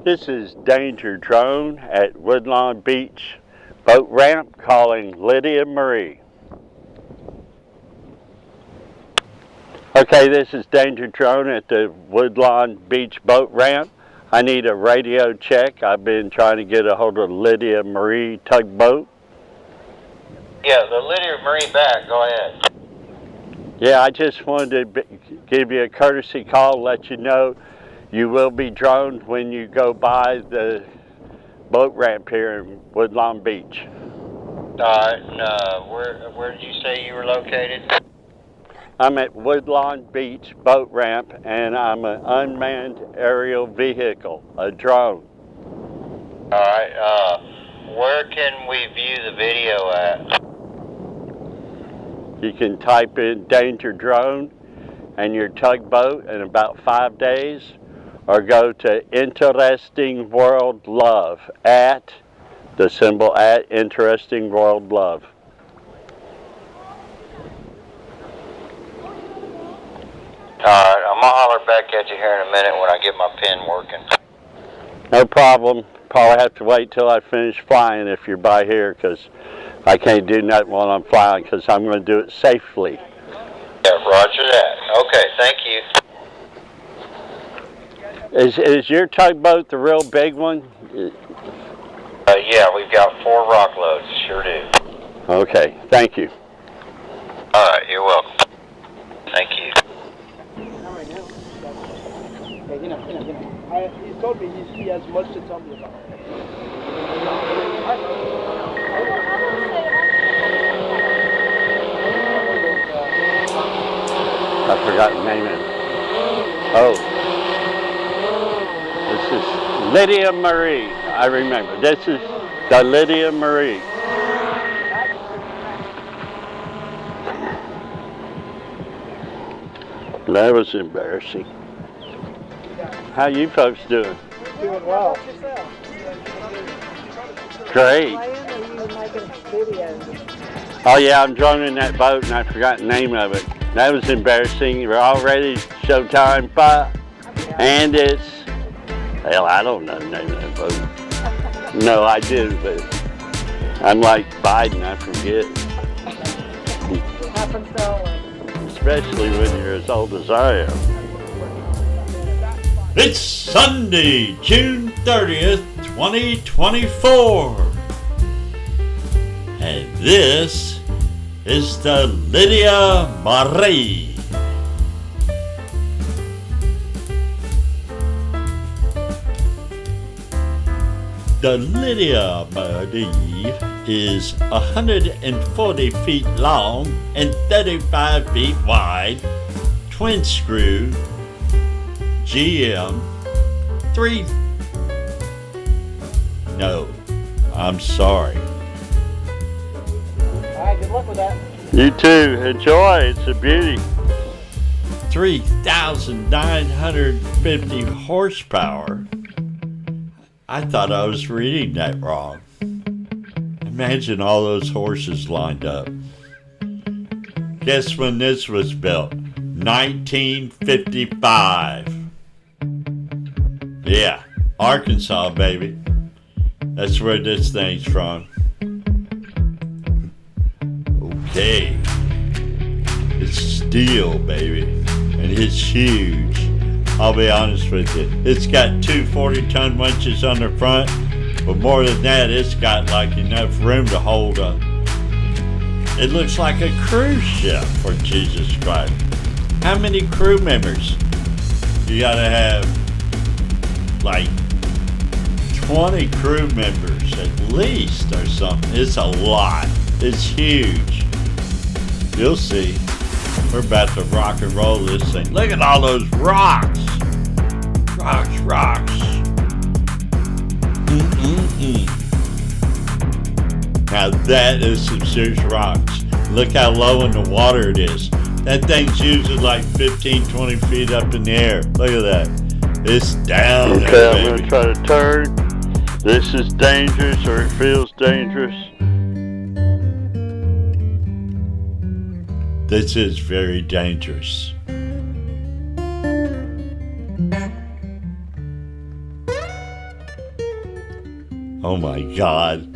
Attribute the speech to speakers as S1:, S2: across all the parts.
S1: This is Danger Drone at Woodlawn Beach Boat Ramp calling Lydia Marie. Okay, this is Danger Drone at the Woodlawn Beach Boat Ramp. I need a radio check. I've been trying to get a hold of Lydia Marie Tugboat.
S2: Yeah, the Lydia Marie back. Go ahead.
S1: Yeah, I just wanted to give you a courtesy call, let you know you will be droned when you go by the boat ramp here in Woodlawn Beach.
S2: Where did you say you were located?
S1: I'm at Woodlawn Beach Boat Ramp, and I'm an unmanned aerial vehicle, a drone.
S2: All right. Where can we view the video at?
S1: You can type in Danger Drone and your tugboat in about 5 days, or go to Interesting World Love at the symbol at Interesting World Love.
S2: All right, I'm gonna holler back at you here in a minute when I get my pen working.
S1: No problem. Probably have to wait till I finish flying if you're by here, because I can't do nothing while I'm flying, because I'm going to do it safely.
S2: Yeah, roger that. Okay, thank you.
S1: Is your tugboat the real big one?
S2: Yeah, we've got 4 rock loads. Sure do.
S1: Okay, thank you.
S2: All right, you're welcome. Thank you.
S3: He told me he has much to tell me about.
S1: I forgot the name of it. Oh. This is Lydia Marie. I remember. This is the Lydia Marie. That was embarrassing. How you folks doing?
S3: Doing well.
S1: Great. Oh yeah, I'm droning that boat and I forgot the name of it. That was embarrassing. We're all ready. Showtime. And it's, hell, I don't know the name of that boat. No, I do, but I'm like Biden, I forget.
S3: It happens to all of us.
S1: Especially when you're as old as I am.
S4: It's Sunday, June 30th, 2024. And this is the Lydia Marie. The Lydia Marie is 140 feet long and 35 feet wide, twin screw, GM 3. No, I'm sorry.
S3: Alright, good luck with that.
S1: You too. Enjoy. It's a beauty.
S4: 3,950 horsepower. I thought I was reading that wrong. Imagine all those horses lined up. Guess when this was built? 1955. Yeah, Arkansas, baby. That's where this thing's from. Okay. It's steel, baby. And it's huge. I'll be honest with you. It's got 2 40-ton winches on the front, but more than that, it's got like enough room to hold a... It looks like a cruise ship, for Jesus Christ. How many crew members? You gotta have like 20 crew members at least or something. It's a lot. It's huge. You'll see. We're about to rock and roll this thing. Look at all those rocks. Rocks. Now that is some serious rocks. Look how low in the water it is. That thing's usually like 15, 20 feet up in the air. Look at that. It's down
S1: Okay,
S4: there,
S1: I'm
S4: baby.
S1: going to try to turn. This is dangerous, or it feels dangerous.
S4: This is very dangerous. Oh my God.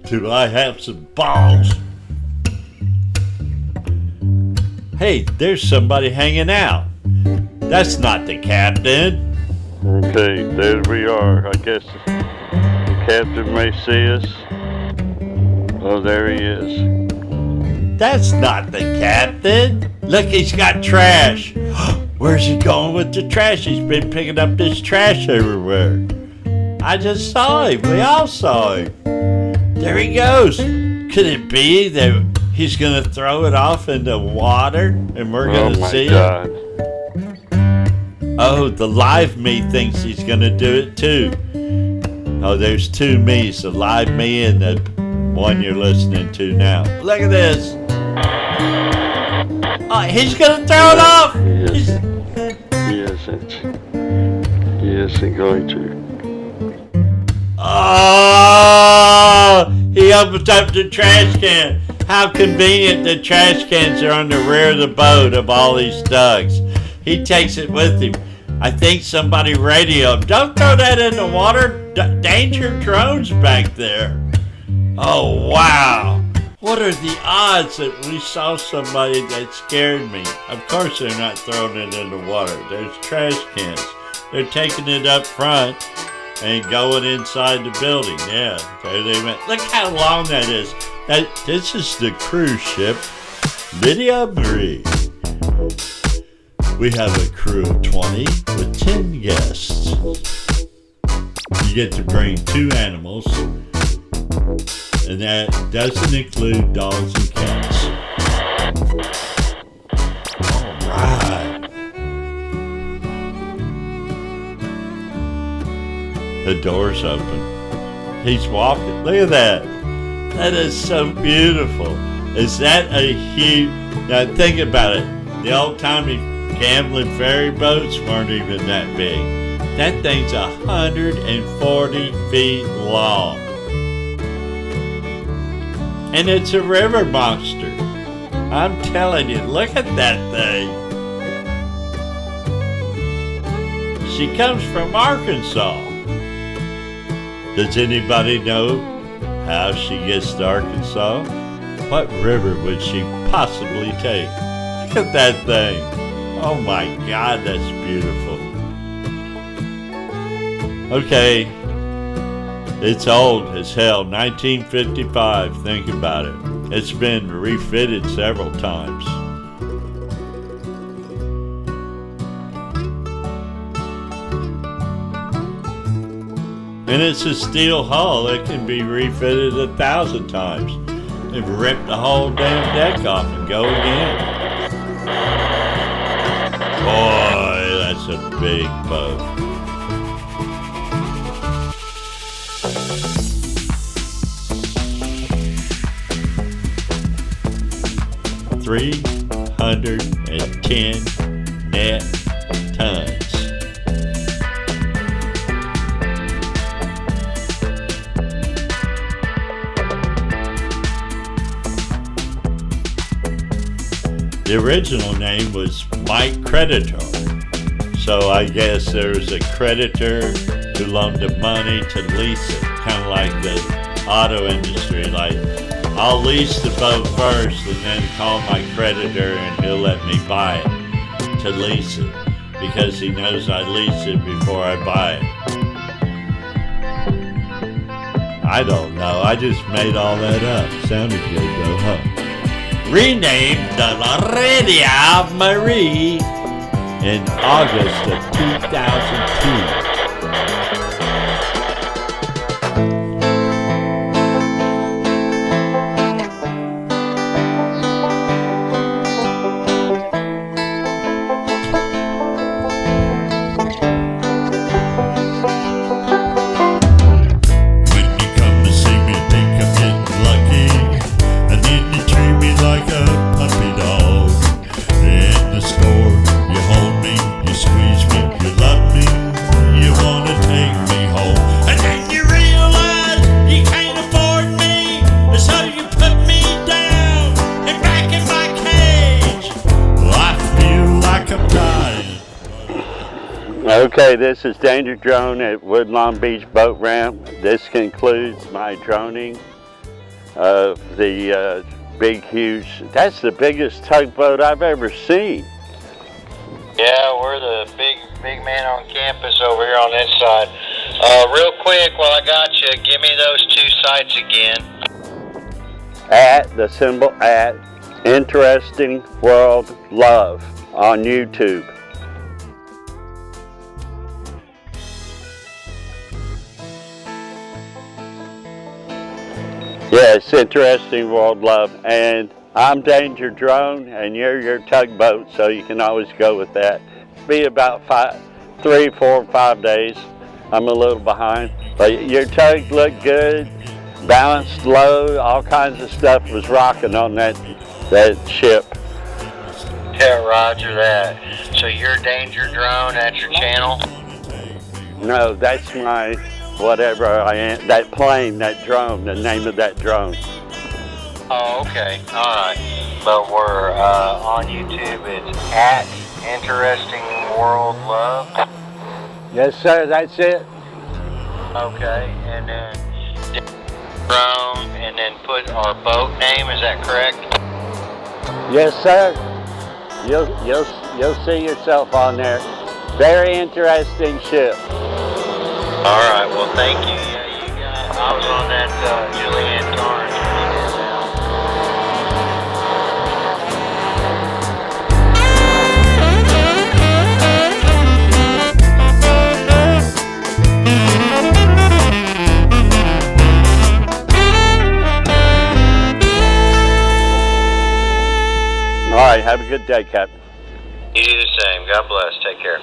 S4: Do I have some balls? Hey, there's somebody hanging out. That's not the captain.
S1: Okay, there we are. I guess the captain may see us. Oh, there he is.
S4: That's not the captain. Look, he's got trash. Where's he going with the trash? He's been picking up this trash everywhere. I just saw him. We all saw him. There he goes. Could it be that he's going to throw it off into water and we're going to see
S1: God.
S4: it? Oh, the live me thinks he's going to do it too. Oh, there's two me's, the live me and the one you're listening to now. Look at this. Oh, he's going to throw it off.
S1: He isn't going to.
S4: Oh, he opens up the trash can. How convenient the trash cans are on the rear of the boat of all these tugs. He takes it with him. I think somebody radioed him. Don't throw that in the water. Danger drones back there. Oh, wow. What are the odds that we saw somebody that scared me? Of course they're not throwing it in the water. There's trash cans. They're taking it up front and going inside the building. Yeah, there they went. Look how long that is. This is the cruise ship, Lydia. We have a crew of 20 with 10 guests. You get to bring 2 animals, and that doesn't include dogs and cats. All right. The door's open. He's walking. Look at that. That is so beautiful. Is that a huge... Now think about it. The old-timey gambling ferry boats weren't even that big. That thing's 140 feet long. And it's a river monster. I'm telling you, look at that thing. She comes from Arkansas. Does anybody know how she gets to Arkansas? What river would she possibly take? Look at that thing. Oh my God, that's beautiful. Okay, it's old as hell, 1955, think about it. It's been refitted several times. And it's a steel hull. It can be refitted 1,000 times. They've ripped the whole damn deck off and go again. Boy, that's a big boat. $310 net tons. The original name was Mike Creditor. So I guess there was a creditor who loaned the money to lease it, kind of like the auto industry. Like, I'll lease the boat first and then call my creditor and he'll let me buy it to lease it because he knows I lease it before I buy it. I don't know. I just made all that up. Sounded good though, huh? Renamed the Lydia Marie in August of 2002.
S5: You
S1: Okay, this is Danger Drone at Woodlawn Beach Boat Ramp. This concludes my droning of the big, huge, that's the biggest tugboat I've ever seen.
S2: Yeah, we're the big man on campus over here on this side. Real quick, while I got you, give me those 2 sites again.
S1: At the symbol at Interesting World Love on YouTube. Yes, Interesting World Love. And I'm Danger Drone, and you're your tugboat, so you can always go with that. Be about 3, 4, 5 days. I'm a little behind, but your tug looked good, balanced low, all kinds of stuff was rocking on that ship.
S2: Yeah, roger that. So you're Danger Drone, that's your channel?
S1: No, that's my whatever I am, that plane, that drone, the name of that drone.
S2: Oh, okay. All right. But we're on YouTube. It's at Interesting World Love.
S1: Yes, sir, that's it.
S2: Okay. And then drone, and then put our boat name. Is that correct?
S1: Yes, sir. You'll see yourself on there. Very interesting ship.
S2: All right. Well, thank you. Yeah, you got. I was on that Julianne Torrance.
S1: All right, have a good day, Captain.
S2: You do the same. God bless. Take care.